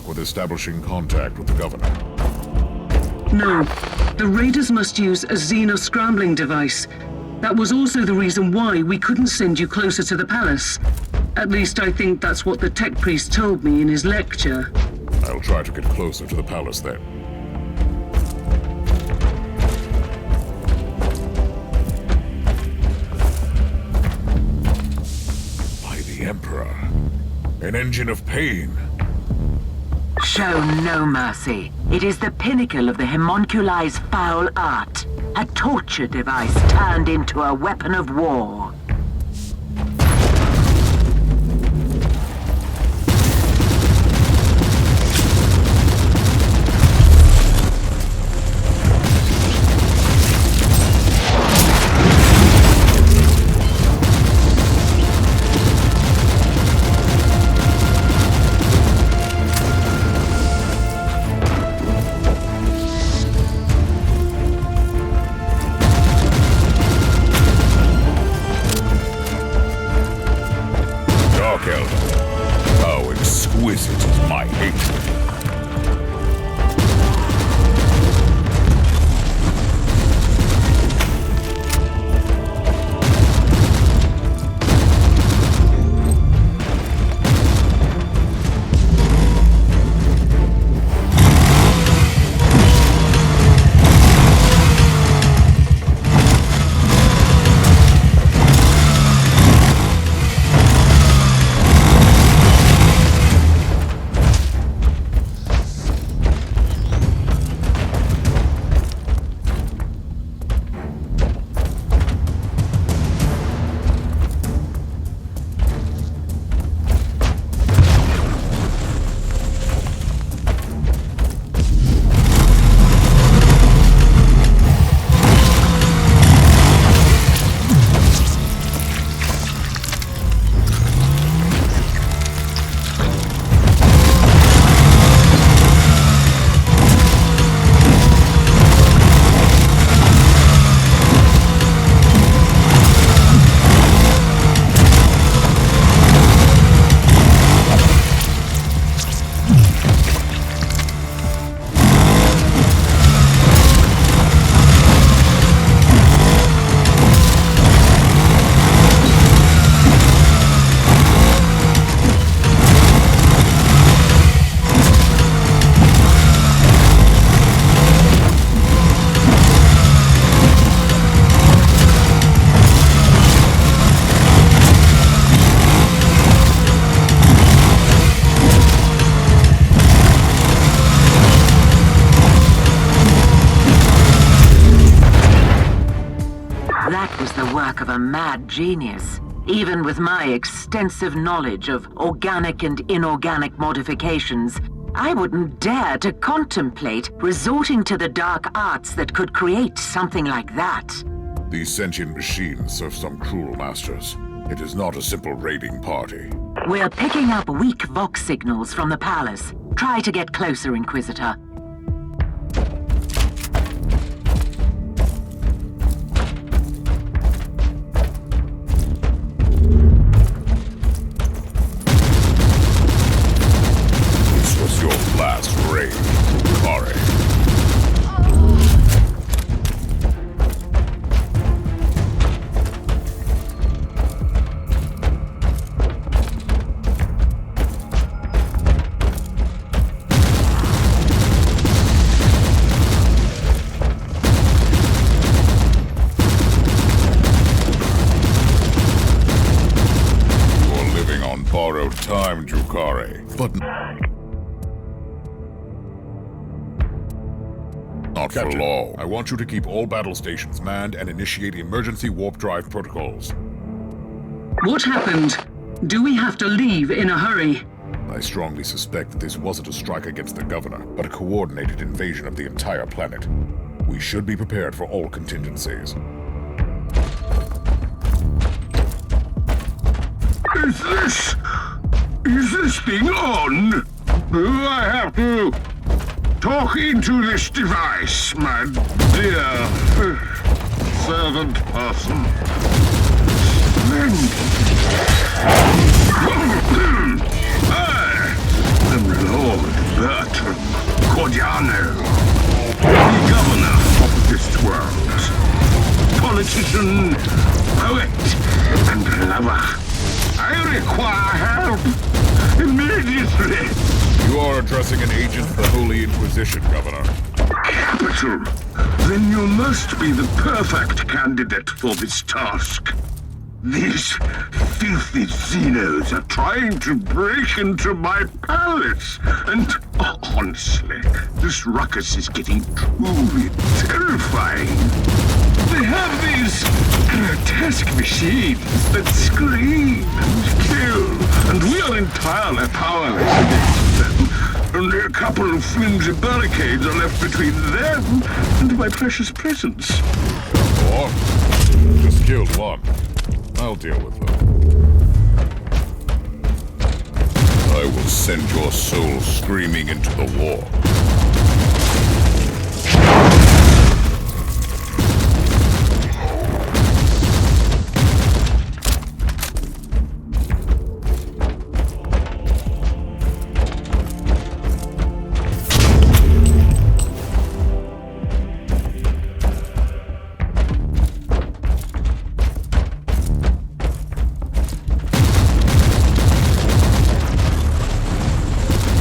with establishing contact with the governor? No. The raiders must use a xeno-scrambling device. That was also the reason why we couldn't send you closer to the palace. At least I think that's what the tech priest told me in his lecture. I'll try to get closer to the palace then. By the Emperor. An engine of pain. Show no mercy. It is the pinnacle of the homunculi's foul art. A torture device turned into a weapon of war. How exquisite is my hatred. That was the work of a mad genius. Even with my extensive knowledge of organic and inorganic modifications, I wouldn't dare to contemplate resorting to the dark arts that could create something like that. These sentient machines serve some cruel masters. It is not a simple raiding party. We're picking up weak Vox signals from the palace. Try to get closer, Inquisitor. This was your last raid, Drukhari. Borrowed time, Drukhari, but not for long. I want you to keep all battle stations manned and initiate emergency warp drive protocols. What happened? Do we have to leave in a hurry? I strongly suspect that this wasn't a strike against the governor, but a coordinated invasion of the entire planet. We should be prepared for all contingencies. Is this thing on? Do I have to talk into this device, my dear servant person? I am Lord require help. Immediately. You are addressing an agent of the Holy Inquisition, Governor. Capital. Then you must be the perfect candidate for this task. These filthy Xenos are trying to break into my palace, and honestly, this ruckus is getting truly terrifying. They have these grotesque machines that scream and kill, and we are entirely powerless against them. Only a couple of flimsy barricades are left between them and my precious presence. Or, just killed one. I'll deal with them. I will send your soul screaming into the war.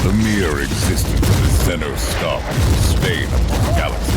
The mere existence of the Xeno scum is a stain upon the galaxy.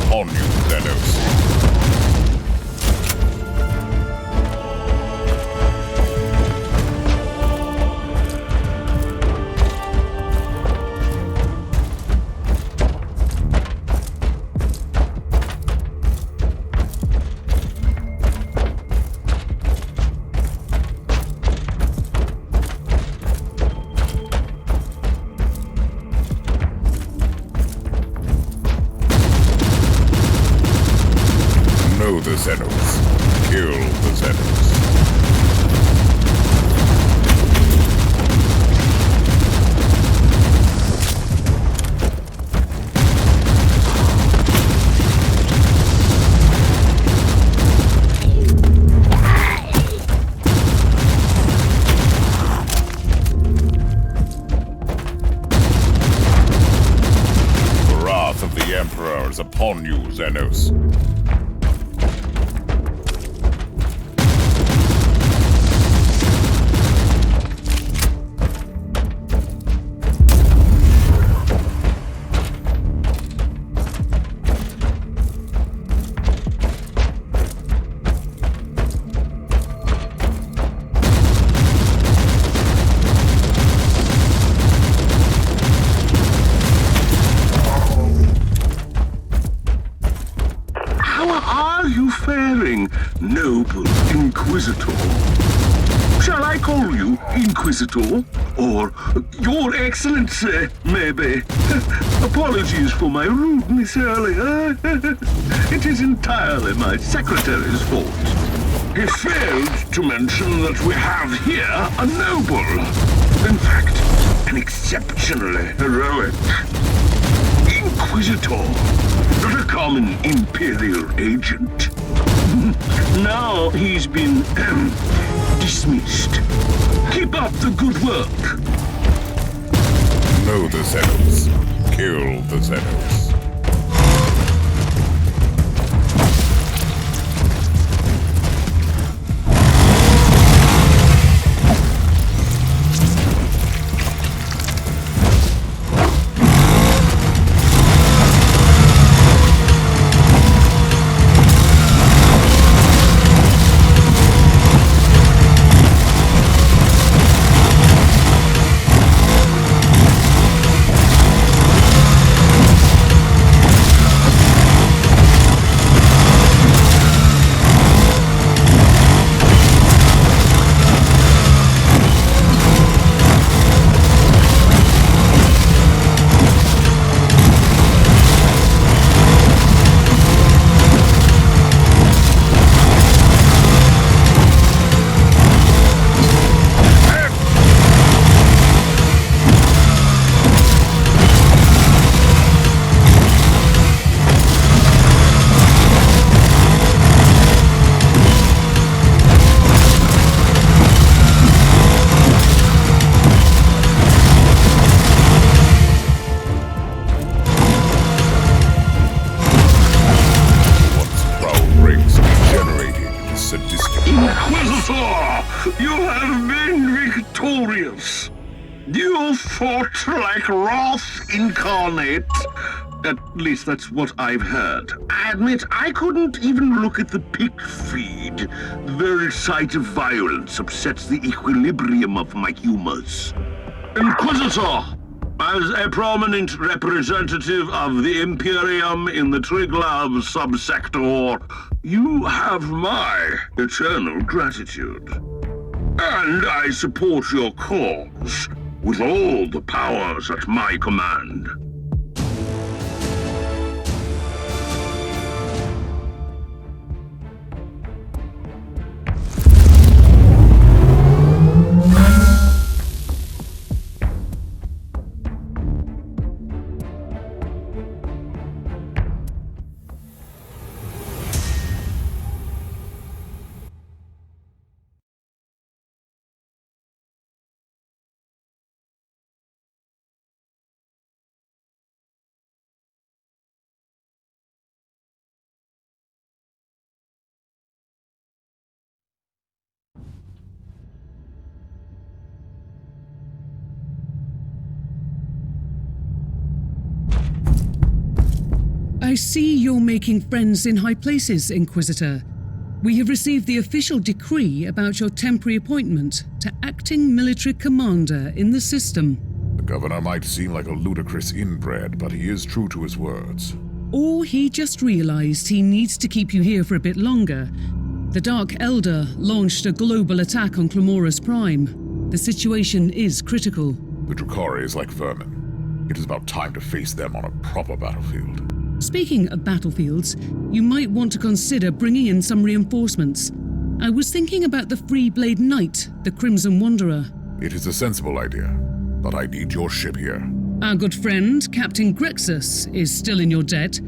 Upon you, Menace. Know the Xenos. Kill the Xenos. The wrath of the Emperor is upon you, Xenos. How noble Inquisitor. Shall I call you Inquisitor? Or Your Excellency, maybe? Apologies for my rudeness earlier. It is entirely my secretary's fault. He failed to mention that we have here a noble. In fact, an exceptionally heroic Inquisitor, not a common Imperial agent. Now he's been, dismissed. Keep up the good work. Know the Xenos. Kill the Xenos. Inquisitor, you have been victorious. You fought like Wrath incarnate. At least that's what I've heard. I admit I couldn't even look at the pick feed. The very sight of violence upsets the equilibrium of my humors. Inquisitor, as a prominent representative of the Imperium in the Triglav subsector, you have my eternal gratitude. And I support your cause with all the powers at my command. I see you're making friends in high places, Inquisitor. We have received the official decree about your temporary appointment to acting military commander in the system. The governor might seem like a ludicrous inbred, but he is true to his words. Or he just realized he needs to keep you here for a bit longer. The Dark Elder launched a global attack on Clamora's Prime. The situation is critical. The Drukhari is like vermin. It is about time to face them on a proper battlefield. Speaking of battlefields, you might want to consider bringing in some reinforcements. I was thinking about the Free Blade Knight, the Crimson Wanderer. It is a sensible idea, but I need your ship here. Our good friend, Captain Grexus, is still in your debt.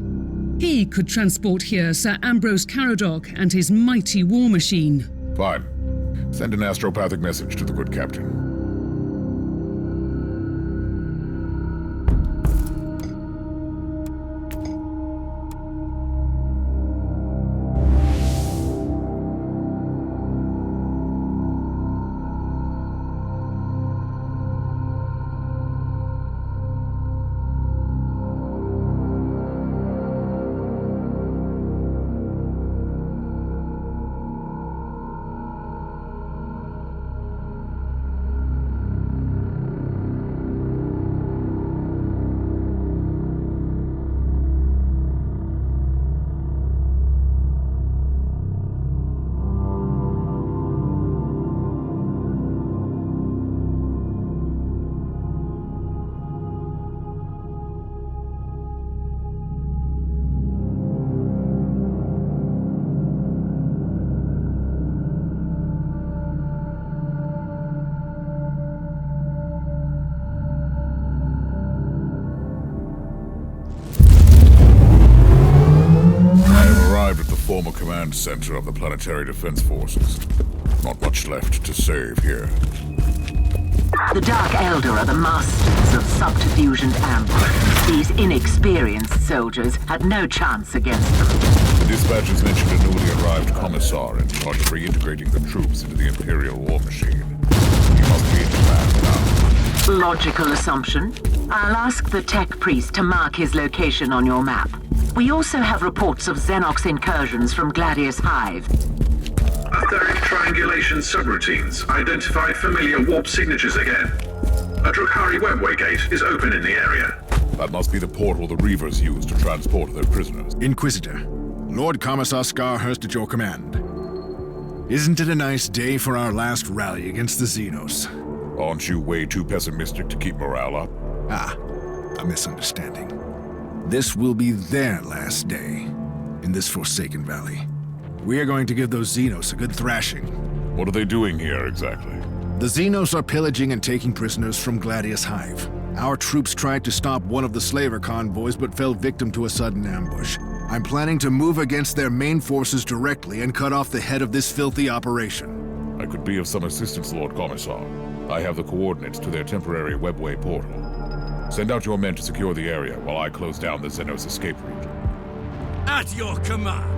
He could transport here Sir Ambrose Caradoc and his mighty war machine. Fine. Send an astropathic message to the good captain. command center of the planetary defense forces. Not much left to save here. The Dark Elder are the masters of subterfuge and ambush. These inexperienced soldiers had no chance against them. The dispatches mentioned a newly arrived commissar in charge of reintegrating the troops into the Imperial war machine. He must be in command now. Logical assumption. I'll ask the tech priest to mark his location on your map. We also have reports of Xenox incursions from Gladius Hive. Etheric triangulation subroutines identified familiar warp signatures again. A Drukhari webway gate is open in the area. That must be the portal the Reavers use to transport their prisoners. Inquisitor, Lord Commissar Scarhurst at your command. Isn't it a nice day for our last rally against the Xenos? Aren't you way too pessimistic to keep morale up? Ah, a misunderstanding. This will be their last day in this Forsaken Valley. We are going to give those Xenos a good thrashing. What are they doing here exactly? The Xenos are pillaging and taking prisoners from Gladius Hive. Our troops tried to stop one of the slaver convoys but fell victim to a sudden ambush. I'm planning to move against their main forces directly and cut off the head of this filthy operation. I could be of some assistance, Lord Commissar. I have the coordinates to their temporary webway portal. Send out your men to secure the area while I close down the Xenos escape route. At your command!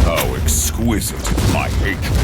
How exquisite my hatred.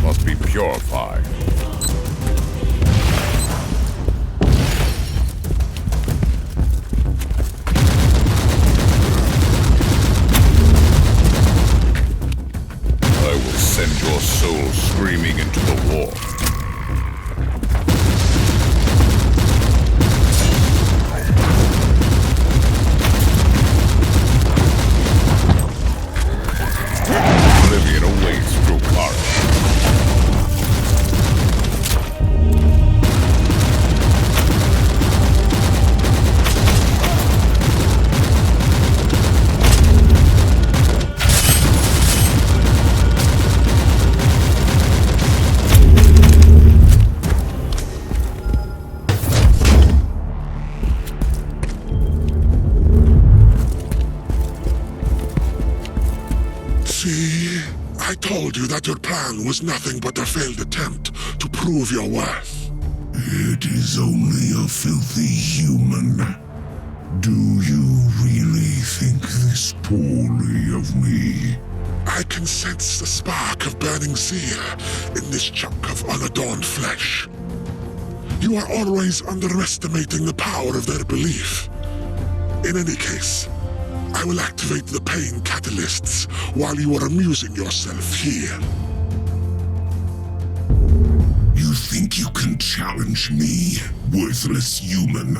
Must be purified. I will send your soul screaming into the war. Oblivion awaits Drukhari. See, I told you that your plan was nothing but a failed attempt to prove your worth. It is only a filthy human. Do you really think this poorly of me? I can sense the spark of burning zeal in this chunk of unadorned flesh. You are always underestimating the power of their belief. In any case, I will activate the pain catalysts while you are amusing yourself here. You think you can challenge me, worthless human?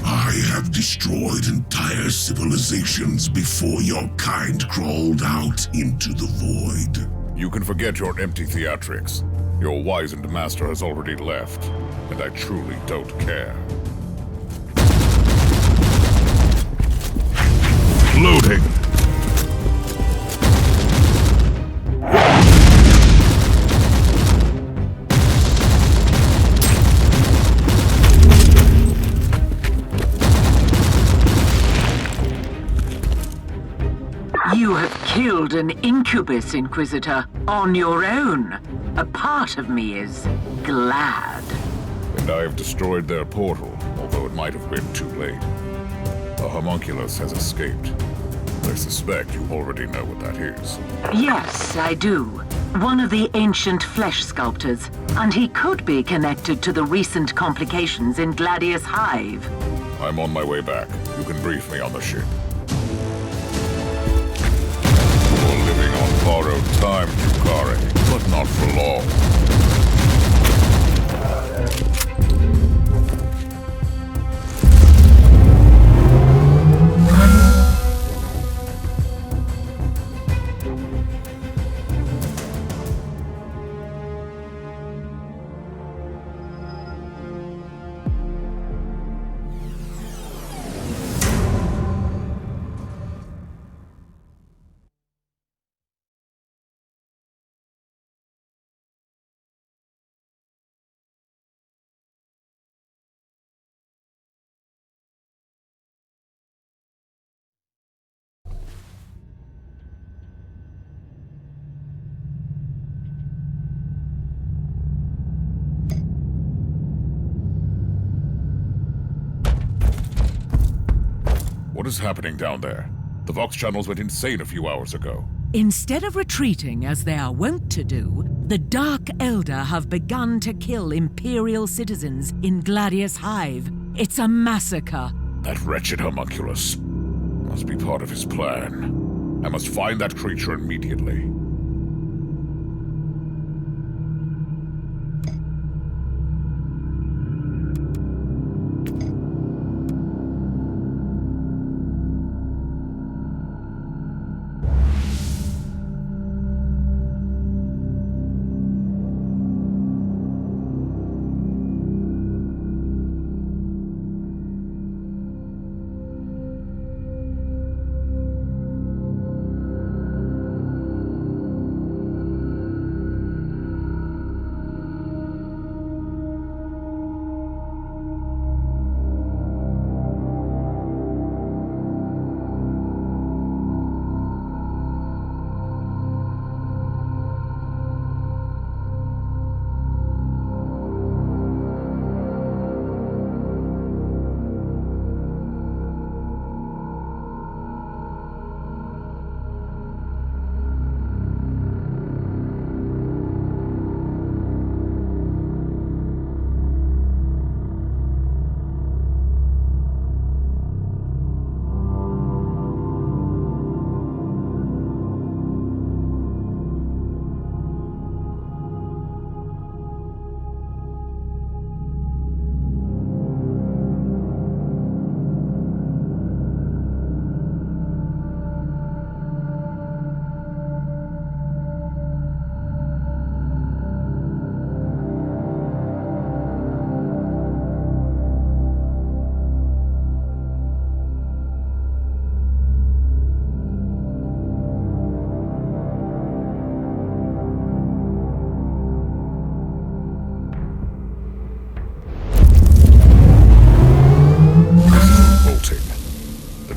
I have destroyed entire civilizations before your kind crawled out into the void. You can forget your empty theatrics. Your wizened master has already left, and I truly don't care. You have killed an incubus, Inquisitor, on your own. A part of me is glad. And I have destroyed their portal, although it might have been too late. A homunculus has escaped. I suspect you already know what that is. Yes, I do. One of the ancient flesh sculptors, and he could be connected to the recent complications in Gladius Hive. I'm on my way back. You can brief me on the ship. You're living on borrowed time, Drukhari, but not for long. What is happening down there? The Vox channels went insane a few hours ago. Instead of retreating as they are wont to do, the Dark Elder have begun to kill Imperial citizens in Gladius Hive. It's a massacre. That wretched homunculus must be part of his plan. I must find that creature immediately.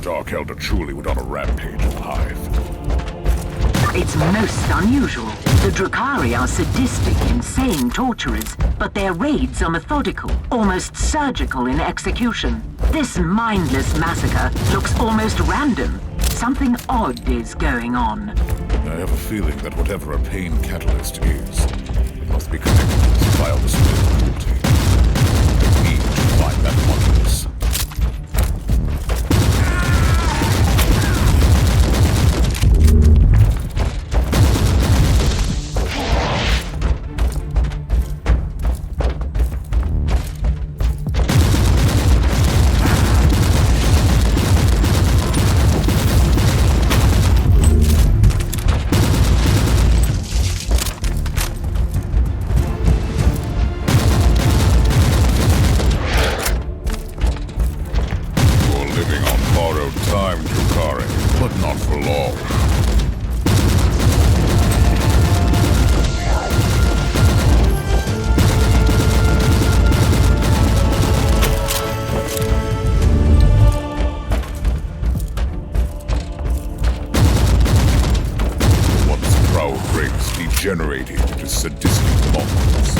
Dark Elder truly went on a rampage in the Hive. It's most unusual. The Drukhari are sadistic, insane torturers, but their raids are methodical, almost surgical in execution. This mindless massacre looks almost random. Something odd is going on. I have a feeling that whatever a pain catalyst is, it must be connected to this vile display of cruelty. I need to find that homunculus. degenerated into sadistic monsters.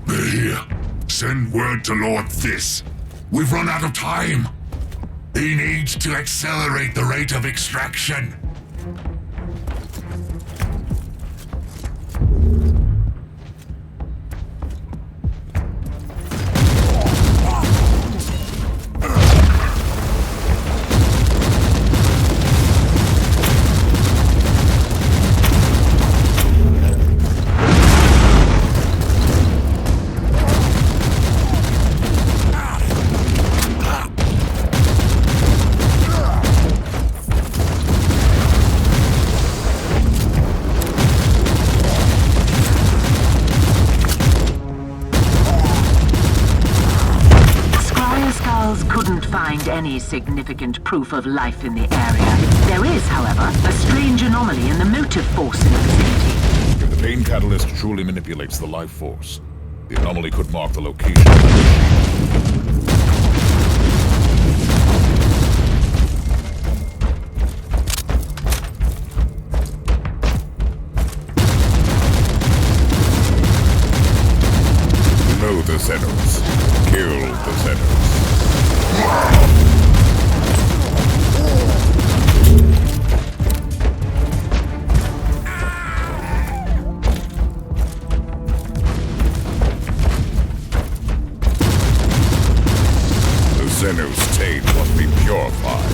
They're here. Send word to Lord This. We've run out of time. He needs to accelerate the rate of extraction. Any significant proof of life in the area. There is, however, a strange anomaly in the motive force in the vicinity. If the pain catalyst truly manipulates the life force, the anomaly could mark the location of the machine. Know the Xenos. Kill the Xenos. The Xenos taint must be purified.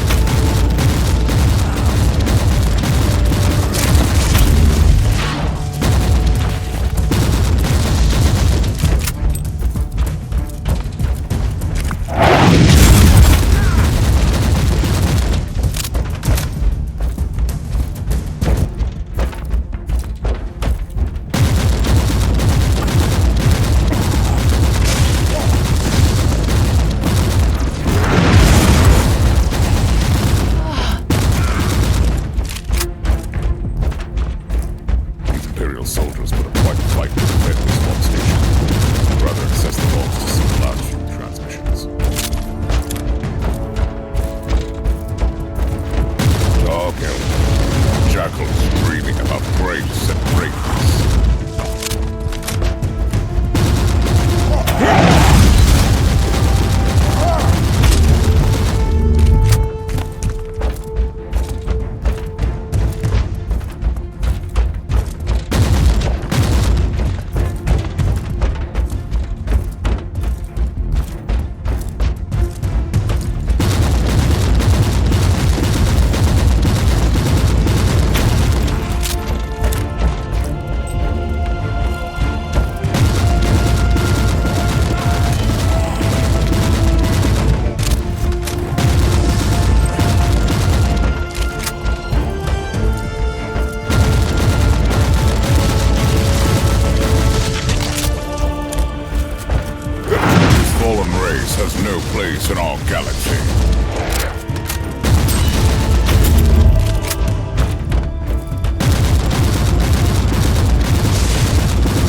Has no place in our galaxy.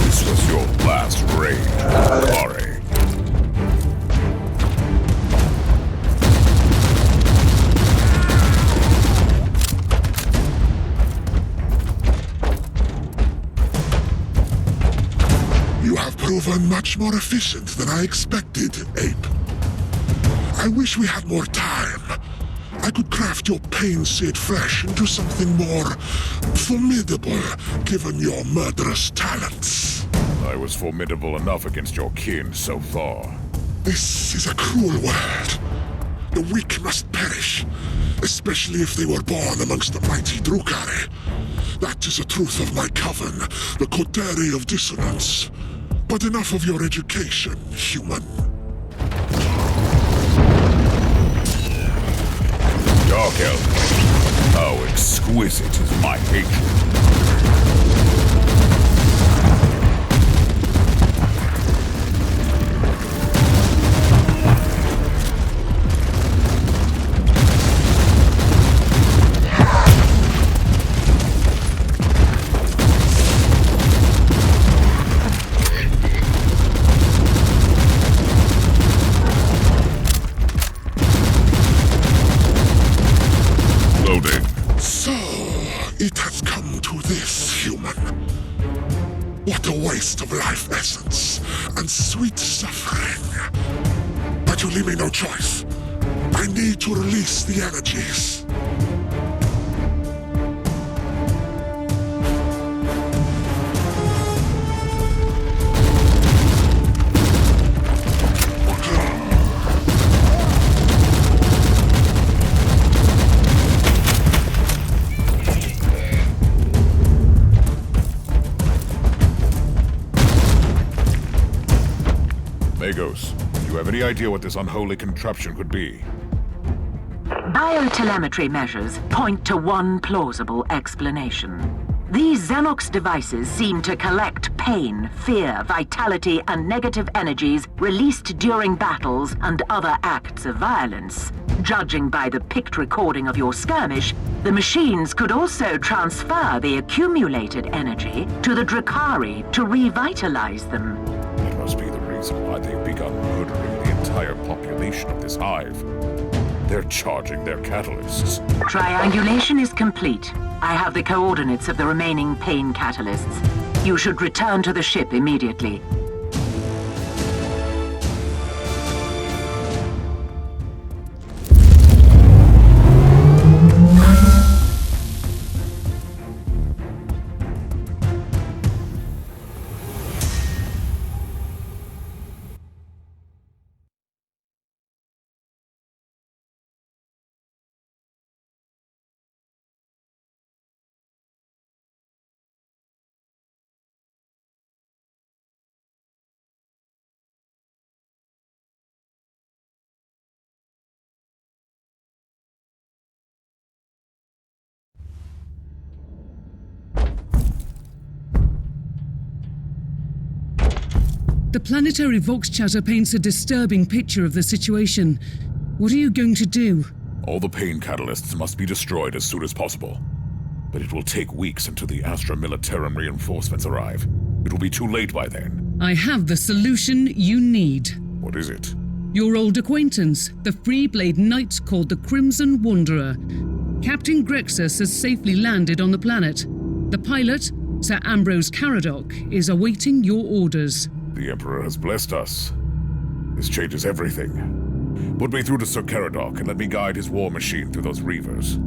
This was your last raid, Drukhari. You have proven much more efficient than I expected, Ape. I wish we had more time. I could craft your pain-seared flesh into something more formidable, given your murderous talents. I was formidable enough against your kin so far. This is a cruel world. The weak must perish, especially if they were born amongst the mighty Drukhari. That is the truth of my coven, the Coterie of Dissonance. But enough of your education, human. Dark Elf, how exquisite is my hatred. done to this human? What a waste of life essence and sweet suffering. But you leave me no choice. I need to release the energies. Magos, do you have any idea what this unholy contraption could be? Biotelemetry measures point to one plausible explanation. These Xenox devices seem to collect pain, fear, vitality, and negative energies released during battles and other acts of violence. Judging by the picked recording of your skirmish, the machines could also transfer the accumulated energy to the Drukhari to revitalize them. That must be the reason why they've begun murdering the entire population of this hive. They're charging their catalysts. Triangulation is complete. I have the coordinates of the remaining pain catalysts. You should return to the ship immediately. The planetary vox chatter paints a disturbing picture of the situation. What are you going to do? All the pain catalysts must be destroyed as soon as possible. But it will take weeks until the Astra Militarum reinforcements arrive. It will be too late by then. I have the solution you need. What is it? Your old acquaintance, the Freeblade Knight called the Crimson Wanderer. Captain Grexus has safely landed on the planet. The pilot, Sir Ambrose Caradoc, is awaiting your orders. The Emperor has blessed us. This changes everything. Put me through to Sir Caradoc and let me guide his war machine through those reavers.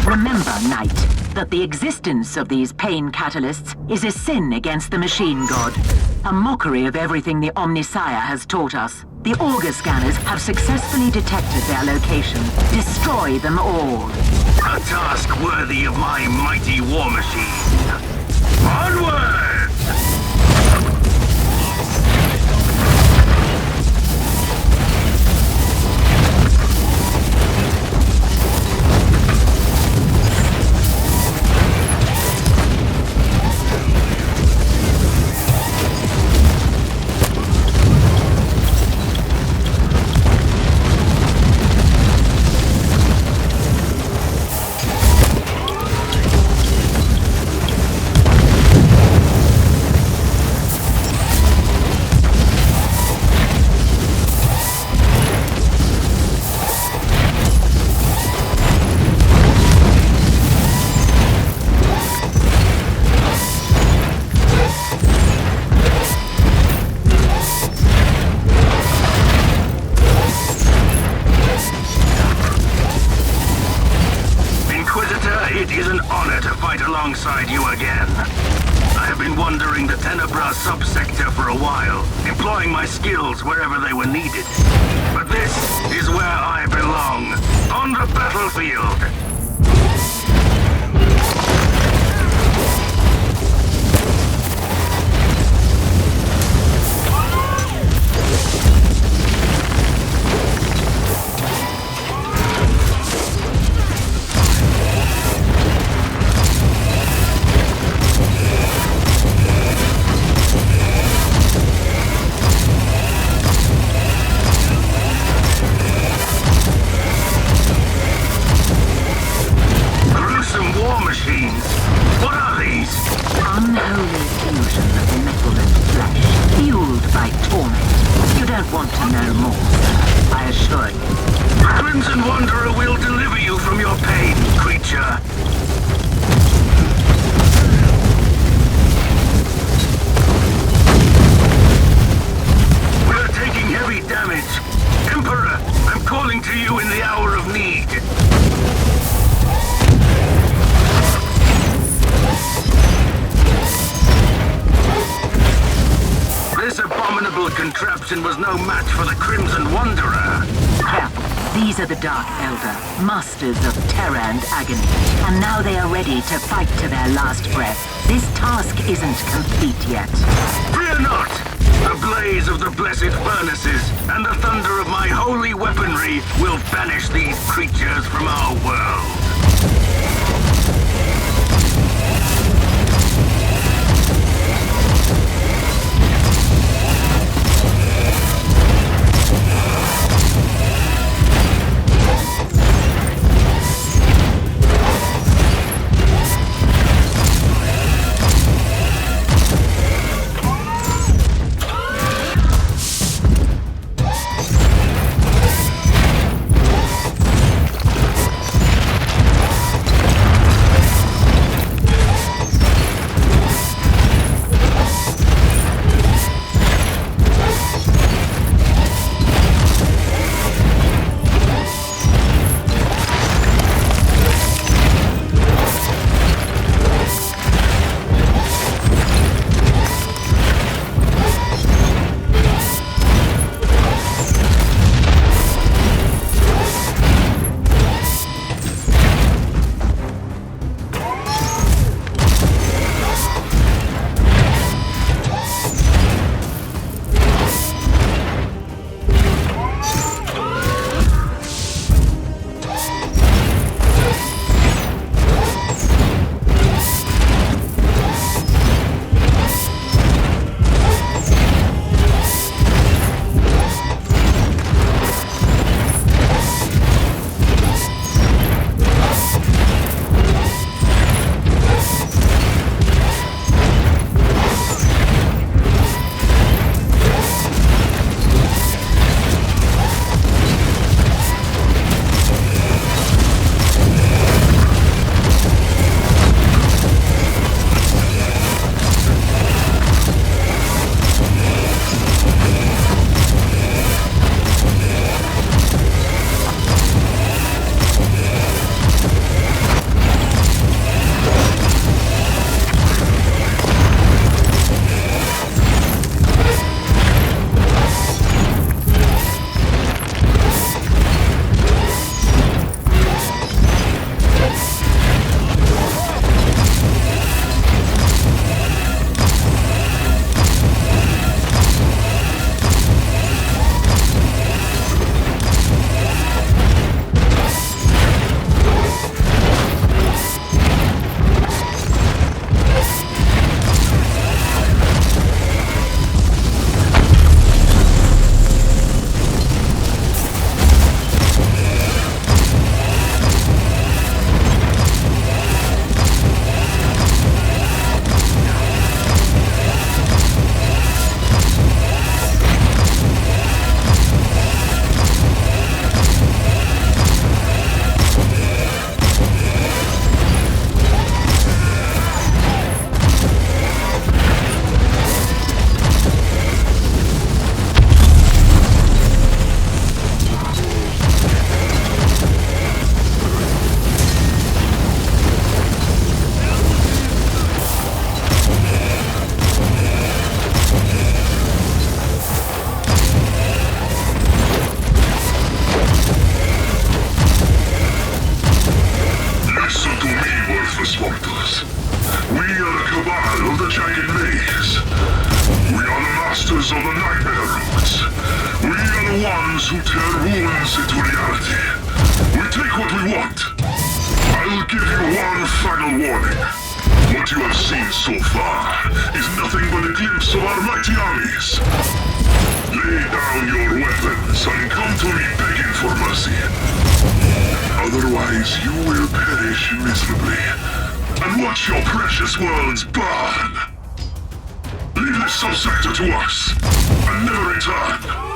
Remember, Knight, that the existence of these pain catalysts is a sin against the machine god. A mockery of everything the Omnisire has taught us. The auger scanners have successfully detected their location. Destroy them all. A task worthy of my mighty war machine. Onward! an honor to fight alongside you again. I have been wandering the Tenebra subsector for a while, employing my skills wherever they were needed. But this is where I belong, on the battlefield. Unholy fusion of metal and flesh, fueled by torment. You don't want to know more, sir, I assure you. The Crimson Wanderer will deliver you from your pain, creature. We are taking heavy damage. Emperor, I'm calling to you in the hour of need. This abominable contraption was no match for the Crimson Wanderer. Careful. These are the Dark Elder, masters of terror and agony. And now they are ready to fight to their last breath. This task isn't complete yet. Fear not! The blaze of the blessed furnaces and the thunder of my holy weaponry will banish these creatures from our world. us. We are the cabal of the Jagged Maze. We are the masters of the nightmare roots. We are the ones who turn wounds into reality. We take what we want. I will give you one final warning. What you have seen so far is nothing but a glimpse of our mighty armies. Lay down your weapons and come to me begging for mercy. Otherwise, you will perish miserably and watch your precious worlds burn. Leave this subsector to us and never return.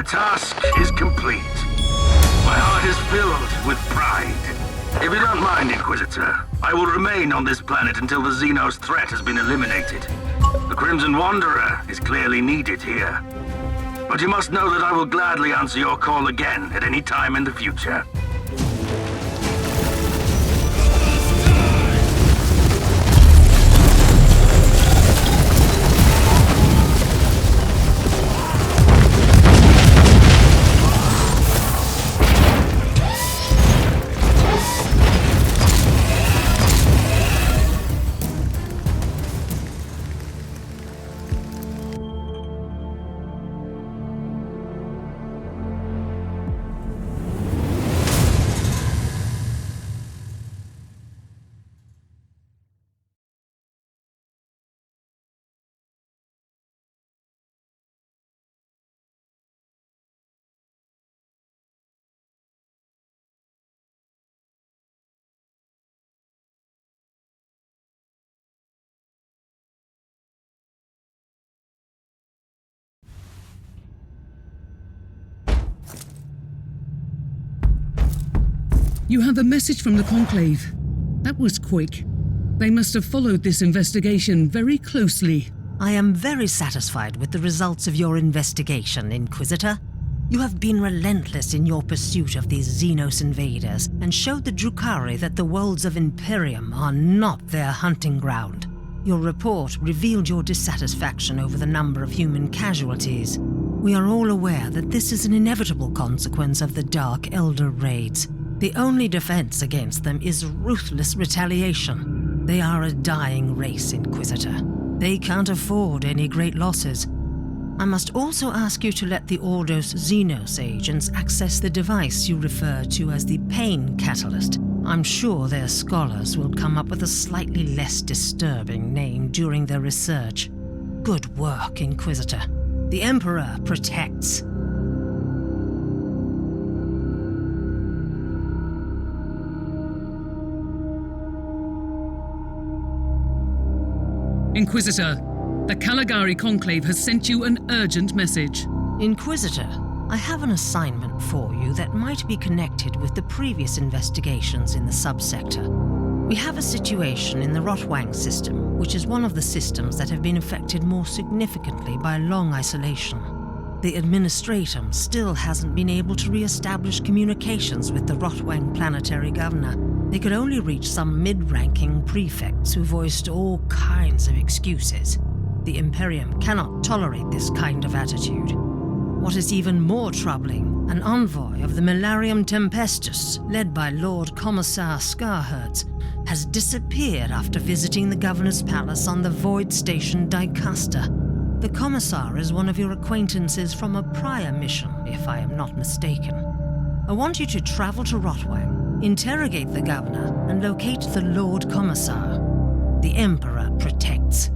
task is complete. My heart is filled with pride. If you don't mind, Inquisitor, I will remain on this planet until the Xenos threat has been eliminated. The Crimson Wanderer is clearly needed here. But you must know that I will gladly answer your call again at any time in the future. You have a message from the Conclave. That was quick. They must have followed this investigation very closely. I am very satisfied with the results of your investigation, Inquisitor. You have been relentless in your pursuit of these Xenos invaders and showed the Drukhari that the worlds of Imperium are not their hunting ground. Your report revealed your dissatisfaction over the number of human casualties. We are all aware that this is an inevitable consequence of the Dark Elder raids. The only defense against them is ruthless retaliation. They are a dying race, Inquisitor. They can't afford any great losses. I must also ask you to let the Ordos Xenos agents access the device you refer to as the Pain Catalyst. I'm sure their scholars will come up with a slightly less disturbing name during their research. Good work, Inquisitor. The Emperor protects. Inquisitor, the Caligari Conclave has sent you an urgent message. Inquisitor, I have an assignment for you that might be connected with the previous investigations in the subsector. We have a situation in the Rotwang system, which is one of the systems that have been affected more significantly by long isolation. The Administratum still hasn't been able to re-establish communications with the Rotwang planetary governor. They could only reach some mid-ranking prefects who voiced all kinds of excuses. The Imperium cannot tolerate this kind of attitude. What is even more troubling, an envoy of the Milarium Tempestus, led by Lord Commissar Scarhertz, has disappeared after visiting the Governor's Palace on the Void Station Dicaster. The Commissar is one of your acquaintances from a prior mission, if I am not mistaken. I want you to travel to Rotwang, interrogate the Governor, and locate the Lord Commissar. The Emperor protects.